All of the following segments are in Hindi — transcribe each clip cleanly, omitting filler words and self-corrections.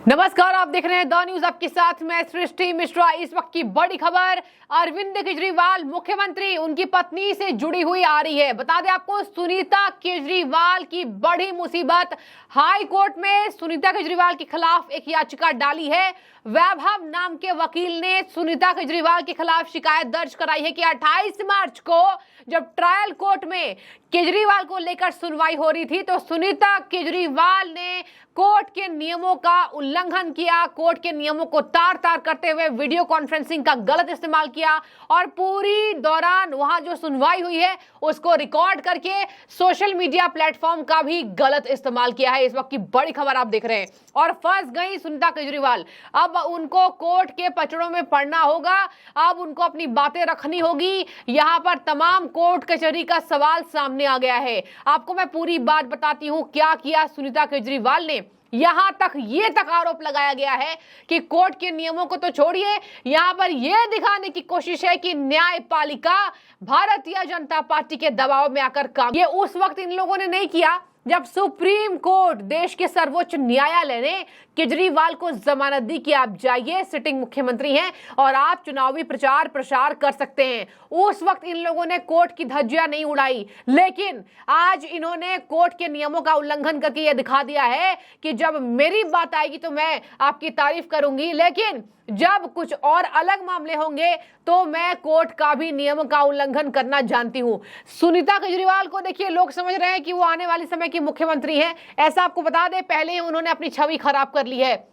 नमस्कार, आप देख रहे हैं द न्यूज। आपके साथ मैं सृष्टि मिश्रा। इस वक्त की बड़ी खबर, अरविंद केजरीवाल मुख्यमंत्री उनकी पत्नी से जुड़ी हुई आ रही है। बता दें आपको, सुनीता केजरीवाल की बड़ी मुसीबत। हाई कोर्ट में सुनीता केजरीवाल के खिलाफ एक याचिका डाली है। वैभव नाम के वकील ने सुनीता केजरीवाल के खिलाफ शिकायत दर्ज कराई है कि 28 मार्च को जब ट्रायल कोर्ट में केजरीवाल को लेकर सुनवाई हो रही थी तो सुनीता केजरीवाल ने कोर्ट के नियमों का उल्लंघन किया, कोर्ट के नियमों को तार तार करते हुए वीडियो कॉन्फ्रेंसिंग का गलत इस्तेमाल किया और पूरी दौरान वहां जो सुनवाई हुई है उसको रिकॉर्ड करके सोशल मीडिया प्लेटफॉर्म का भी गलत इस्तेमाल किया है। इस वक्त की बड़ी खबर आप देख रहे हैं। और फंस गई सुनीता केजरीवाल। अब उनको कोर्ट के पचड़ों में पड़ना होगा, अब उनको अपनी बातें रखनी होगी। यहां पर तमाम कोर्ट कचहरी का सवाल सामने आ गया है। आपको मैं पूरी बात बताती हूं क्या किया सुनीता केजरीवाल ने। यहां तक ये आरोप लगाया गया है कि कोर्ट के नियमों को तो छोड़िए, यहां पर यह दिखाने की कोशिश है कि न्यायपालिका भारतीय जनता पार्टी के दबाव में आकर काम। ये उस वक्त इन लोगों ने नहीं किया जब सुप्रीम कोर्ट, देश के सर्वोच्च न्यायालय ने केजरीवाल को जमानत दी कि आप जाइए, सिटिंग मुख्यमंत्री हैं और आप चुनावी प्रचार प्रसार कर सकते हैं। उस वक्त इन लोगों ने कोर्ट की धज्जियां नहीं उड़ाई, लेकिन आज इन्होंने कोर्ट के नियमों का उल्लंघन करके यह दिखा दिया है कि जब मेरी बात आएगी तो मैं आपकी तारीफ करूंगी, लेकिन जब कुछ और अलग मामले होंगे तो मैं कोर्ट का भी नियम का उल्लंघन करना जानती हूं। सुनीता केजरीवाल को देखिए, लोग समझ रहे हैं कि वो आने वाले समय की मुख्यमंत्री हैं। ऐसा आपको बता दें, पहले ही उन्होंने अपनी छवि खराब कर ली है।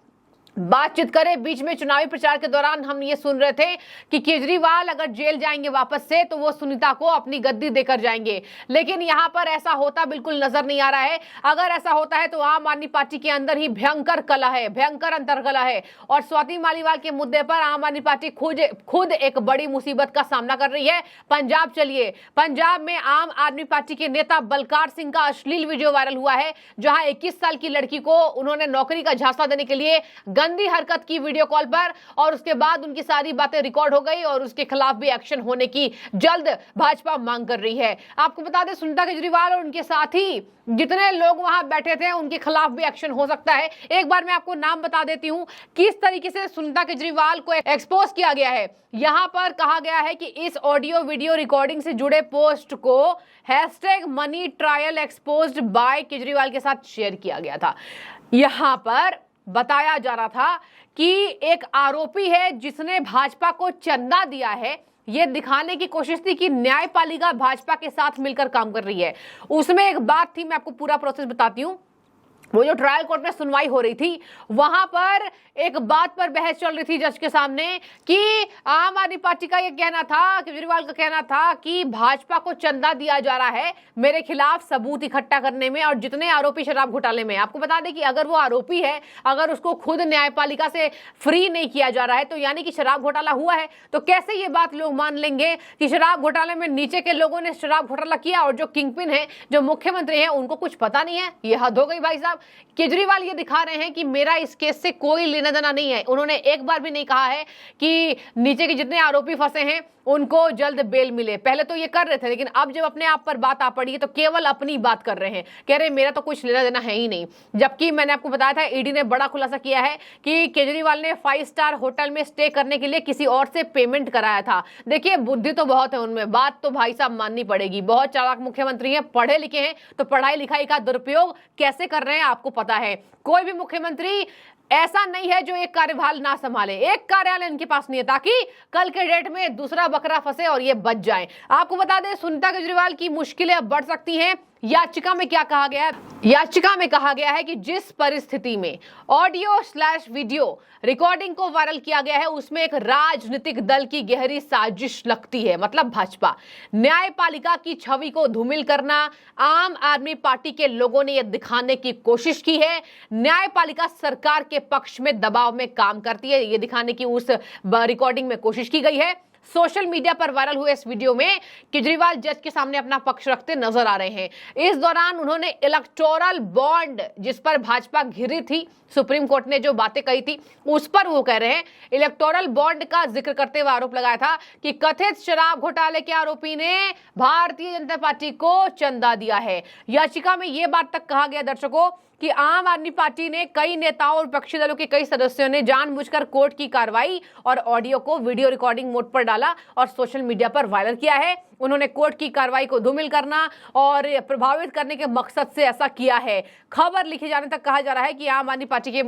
बातचीत करें, बीच में चुनावी प्रचार के दौरान हम ये सुन रहे थे कि केजरीवाल अगर जेल जाएंगे वापस से तो वो सुनीता को अपनी गद्दी देकर जाएंगे, लेकिन यहां पर ऐसा होता बिल्कुल नजर नहीं आ रहा है। अगर ऐसा होता है तो आम आदमी पार्टी के अंदर ही भयंकर कलह है, भयंकर अंतर्कलह है और स्वाति मालीवाल के मुद्दे पर आम आदमी पार्टी खुद एक बड़ी मुसीबत का सामना कर रही है। पंजाब चलिए, पंजाब में आम आदमी पार्टी के नेता बलकार सिंह का अश्लील वीडियो वायरल हुआ है, जहां 21 साल की लड़की को उन्होंने नौकरी का झांसा देने के लिए गंदी हरकत की वीडियो कॉल पर, और उसके बाद उनकी सारी बातें रिकॉर्ड हो गई और उसके खिलाफ भी एक्शन होने की जल्द भाजपा मांग कर रही है। आपको बता दें, सुनीता केजरीवाल और उनके साथी जितने लोग वहां बैठे थे उनके खिलाफ भी एक्शन हो सकता है। एक बार मैं आपको नाम बता देती हूं किस तरीके से सुनीता केजरीवाल को एक्सपोज किया गया है। यहां पर कहा गया है कि इस ऑडियो वीडियो रिकॉर्डिंग से जुड़े पोस्ट को #money trial exposed by Kejriwal के साथ शेयर किया गया था। यहां पर बताया जा रहा था कि एक आरोपी है जिसने भाजपा को चंदा दिया है। यह दिखाने की कोशिश थी कि न्यायपालिका भाजपा के साथ मिलकर काम कर रही है। उसमें एक बात थी, मैं आपको पूरा प्रोसेस बताती हूं। वो जो ट्रायल कोर्ट में सुनवाई हो रही थी वहां पर एक बात पर बहस चल रही थी जज के सामने कि आम आदमी पार्टी का ये कहना था, केजरीवाल का कहना था कि भाजपा को चंदा दिया जा रहा है मेरे खिलाफ सबूत इकट्ठा करने में और जितने आरोपी शराब घोटाले में। आपको बता दें कि अगर वो आरोपी है, अगर उसको खुद न्यायपालिका से फ्री नहीं किया जा रहा है तो यानी कि शराब घोटाला हुआ है, तो कैसे ये बात लोग मान लेंगे कि शराब घोटाले में नीचे के लोगों ने शराब घोटाला किया और जो किंगपिन है, जो मुख्यमंत्री है, उनको कुछ पता नहीं है। ये हद हो गई भाई साहब। केजरीवाल ये दिखा रहे हैं कि मेरा इस केस से कोई लेना देना नहीं है। उन्होंने एक बार भी नहीं कहा है कि नीचे के जितने आरोपी फंसे हैं उनको जल्द बेल मिले। पहले तो ये कर रहे थे, लेकिन अब जब अपने आप पर बात आ पड़ी है तो केवल अपनी बात कर रहे हैं, कह रहे मेरा तो कुछ लेना देना है ही नहीं। जबकि मैंने आपको बताया था, ईडी ने बड़ा खुलासा किया है कि केजरीवाल ने 5 स्टार होटल में स्टे करने के लिए किसी और से पेमेंट कराया था। देखिए, बुद्धि तो बहुत है उनमें, बात तो भाई साहब माननी पड़ेगी। बहुत चालाक मुख्यमंत्री हैं, पढ़े लिखे हैं, तो पढ़ाई लिखाई का दुरुपयोग कैसे कर रहे हैं आपको पता है। कोई भी मुख्यमंत्री ऐसा नहीं है जो एक कार्यभार ना संभाले, एक कार्यालय इनके पास नहीं है ताकि कल के डेट में दूसरा बकरा फंसे और ये बच जाए। आपको बता दें, सुनीता केजरीवाल की मुश्किलें अब बढ़ सकती हैं। याचिका में क्या कहा गया है? याचिका में कहा गया है कि जिस परिस्थिति में ऑडियो/वीडियो रिकॉर्डिंग को वायरल किया गया है उसमें एक राजनीतिक दल की गहरी साजिश लगती है, मतलब भाजपा। न्यायपालिका की छवि को धूमिल करना, आम आदमी पार्टी के लोगों ने यह दिखाने की कोशिश की है न्यायपालिका सरकार के पक्ष में दबाव में काम करती है, ये दिखाने की उस रिकॉर्डिंग में कोशिश की गई है। सोशल मीडिया पर वायरल हुए इस वीडियो में केजरीवाल जज के सामने अपना पक्ष रखते नजर आ रहे हैं। इस दौरान उन्होंने इलेक्टोरल बॉन्ड, जिस पर भाजपा घिरी थी, सुप्रीम कोर्ट ने जो बातें कही थी उस पर वो कह रहे हैं, इलेक्टोरल बॉन्ड का जिक्र करते हुए आरोप लगाया था कि कथित शराब घोटाले के आरोपी ने भारतीय जनता पार्टी को चंदा दिया है। याचिका में यह बात तक कहा गया दर्शकों कि आम आदमी पार्टी ने कई नेताओं और विपक्षी दलों के कई सदस्यों ने जानबूझकर कोर्ट की कार्रवाई और ऑडियो को वीडियो रिकॉर्डिंग मोड पर डाला और सोशल मीडिया पर वायरल किया है। उन्होंने कोर्ट की कार्रवाई को धूमिल करना और प्रभावित करने के मकसद से ऐसा किया है। खबर लिखे जाने तक कहा जा रहा है कि आम आदमी पार्टी के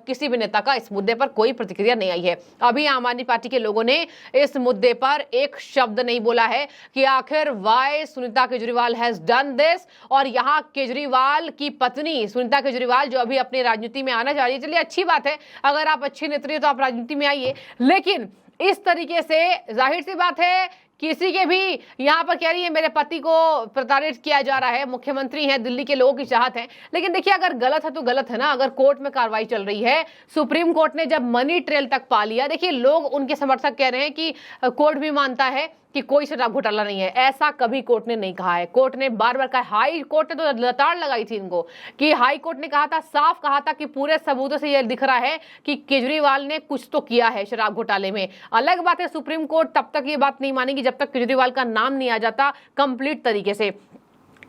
किसी भी नेता का इस मुद्दे पर कोई प्रतिक्रिया नहीं आई है। अभी आम आदमी पार्टी के लोगों ने इस मुद्दे पर एक शब्द नहीं बोला है कि आखिर why Sunita Kejriwal has done this. और यहाँ केजरीवाल की पत्नी सुनीता केजरीवाल जो अभी अपनी राजनीति में आना चाह रही है, चलिए अच्छी बात है, अगर आप अच्छी नेत्री हो तो आप राजनीति में आइए, लेकिन इस तरीके से जाहिर सी बात है किसी के भी यहाँ पर कह रही है मेरे पति को प्रताड़ित किया जा रहा है, मुख्यमंत्री हैं, दिल्ली के लोगों की चाहत है। लेकिन देखिए अगर गलत है तो गलत है ना। अगर कोर्ट में कार्रवाई चल रही है, सुप्रीम कोर्ट ने जब मनी ट्रेल तक पा लिया, देखिए लोग उनके समर्थक कह रहे हैं कि कोर्ट भी मानता है कि कोई शराब घोटाला नहीं है। ऐसा कभी कोर्ट ने नहीं कहा है। कोर्ट ने बार बार कहा, हाई कोर्ट ने तो लताड़ लगाई थी इनको कि हाई कोर्ट ने कहा था, साफ कहा था कि पूरे सबूतों से यह दिख रहा है कि केजरीवाल ने कुछ तो किया है शराब घोटाले में। अलग बात है सुप्रीम कोर्ट तब तक ये बात नहीं मानेगी जब तक केजरीवाल का नाम नहीं आ जाता कंप्लीट तरीके से।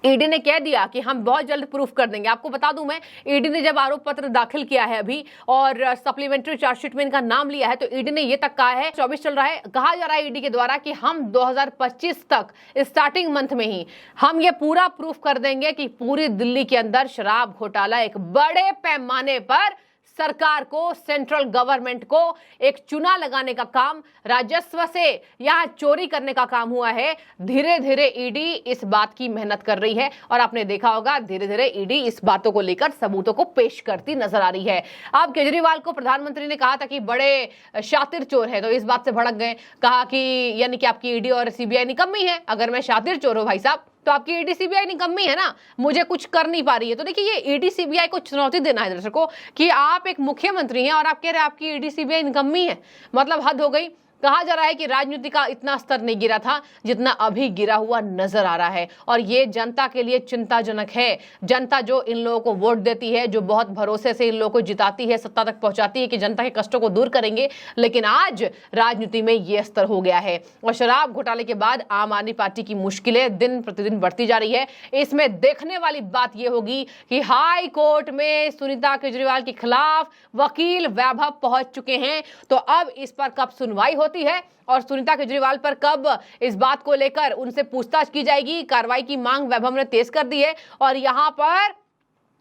ईडी ने कह दिया कि हम बहुत जल्द प्रूफ कर देंगे। आपको बता दूं मैं, ईडी ने जब आरोप पत्र दाखिल किया है अभी और सप्लीमेंट्री चार्जशीट में इनका नाम लिया है, तो ईडी ने ये तक कहा है, 24 चल रहा है, कहा जा रहा है ईडी के द्वारा कि हम 2025 तक स्टार्टिंग मंथ में ही हम ये पूरा प्रूफ कर देंगे कि पूरी दिल्ली के अंदर शराब घोटाला एक बड़े पैमाने पर सरकार को, सेंट्रल गवर्नमेंट को एक चुना लगाने का काम, राजस्व से यहां चोरी करने का काम हुआ है। धीरे धीरे ईडी इस बात की मेहनत कर रही है और आपने देखा होगा धीरे धीरे ईडी इस बातों को लेकर सबूतों को पेश करती नजर आ रही है। अब केजरीवाल को प्रधानमंत्री ने कहा था कि बड़े शातिर चोर है, तो इस बात से भड़क गए, कहा कि यानी कि आपकी ईडी और सीबीआई निकम्मी है। अगर मैं शातिर चोर हूं भाई साहब तो आपकी ईडी सीबीआई निकम्मी है ना, मुझे कुछ कर नहीं पा रही है। तो देखिए ये ईडी सीबीआई को चुनौती देना है दर्शकों कि आप एक मुख्यमंत्री हैं और आप कह रहे हैं आपकी ईडी सीबीआई निकम्मी है, मतलब हद हो गई। कहा जा रहा है कि राजनीति का इतना स्तर नहीं गिरा था जितना अभी गिरा हुआ नजर आ रहा है और ये जनता के लिए चिंताजनक है। जनता जो इन लोगों को वोट देती है, जो बहुत भरोसे से इन लोगों को जिताती है, सत्ता तक पहुंचाती है कि जनता के कष्टों को दूर करेंगे, लेकिन आज राजनीति में ये स्तर हो गया है। और शराब घोटाले के बाद आम आदमी पार्टी की मुश्किलें दिन प्रतिदिन बढ़ती जा रही है। इसमें देखने वाली बात यह होगी कि हाई कोर्ट में सुनीता केजरीवाल के खिलाफ वकील वैभव पहुंच चुके हैं, तो अब इस पर कब सुनवाई होती है और सुनीता केजरीवाल पर कब इस बात को लेकर उनसे पूछताछ की जाएगी। कार्रवाई की मांग वैभव ने तेज कर दी है और यहां पर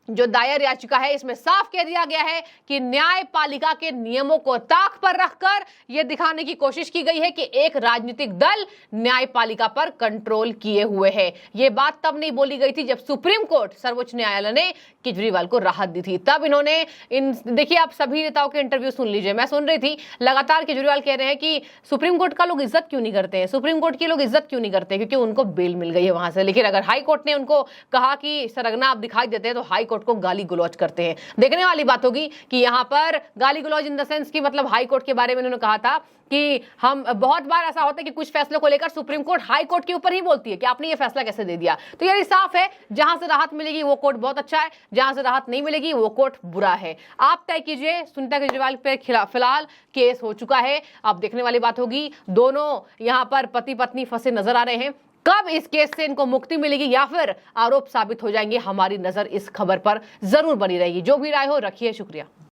जो दायर याचिका है इसमें साफ कह दिया गया है कि न्यायपालिका के नियमों को ताक पर रखकर यह दिखाने की कोशिश की गई है कि एक राजनीतिक दल न्यायपालिका पर कंट्रोल किए हुए है। यह बात तब नहीं बोली गई थी जब सुप्रीम कोर्ट, सर्वोच्च न्यायालय ने केजरीवाल को राहत दी थी, तब इन्होंने देखिए आप सभी नेताओं के इंटरव्यू सुन लीजिए, मैं सुन रही थी, लगातार केजरीवाल कह रहे हैं कि सुप्रीम कोर्ट का लोग इज्जत क्यों नहीं करते हैं, सुप्रीम कोर्ट के लोग इज्जत क्यों नहीं करते, क्योंकि उनको बेल मिल गई है वहां से। लेकिन अगर हाई कोर्ट ने उनको कहा कि सरगना आप दिखाई देते हैं तो हाई कोर्ट को गाली गलौज करते हैं। देखने वाली बात होगी कि यहां पर गाली गलौज इन द सेंस की मतलब हाई कोर्ट के बारे में उन्होंने कहा था कि हम बहुत बार ऐसा होता है कि कुछ फैसलों को लेकर सुप्रीम कोर्ट हाई कोर्ट के ऊपर ही बोलती है कि आपने ये फैसला कैसे दे दिया। तो ये साफ है, जहां से राहत मिलेगी वो कोर्ट बहुत अच्छा है, जहां से राहत नहीं मिलेगी वो कोर्ट बुरा है। आप तय कीजिए। सुनीता केजरीवाल पे फिलहाल केस हो चुका है, अब देखने वाली बात होगी दोनों यहां पर पति पत्नी फंसे नजर आ रहे हैं, कब इस केस से इनको मुक्ति मिलेगी या फिर आरोप साबित हो जाएंगे। हमारी नजर इस खबर पर जरूर बनी रहेगी। जो भी राय हो रखिए, शुक्रिया।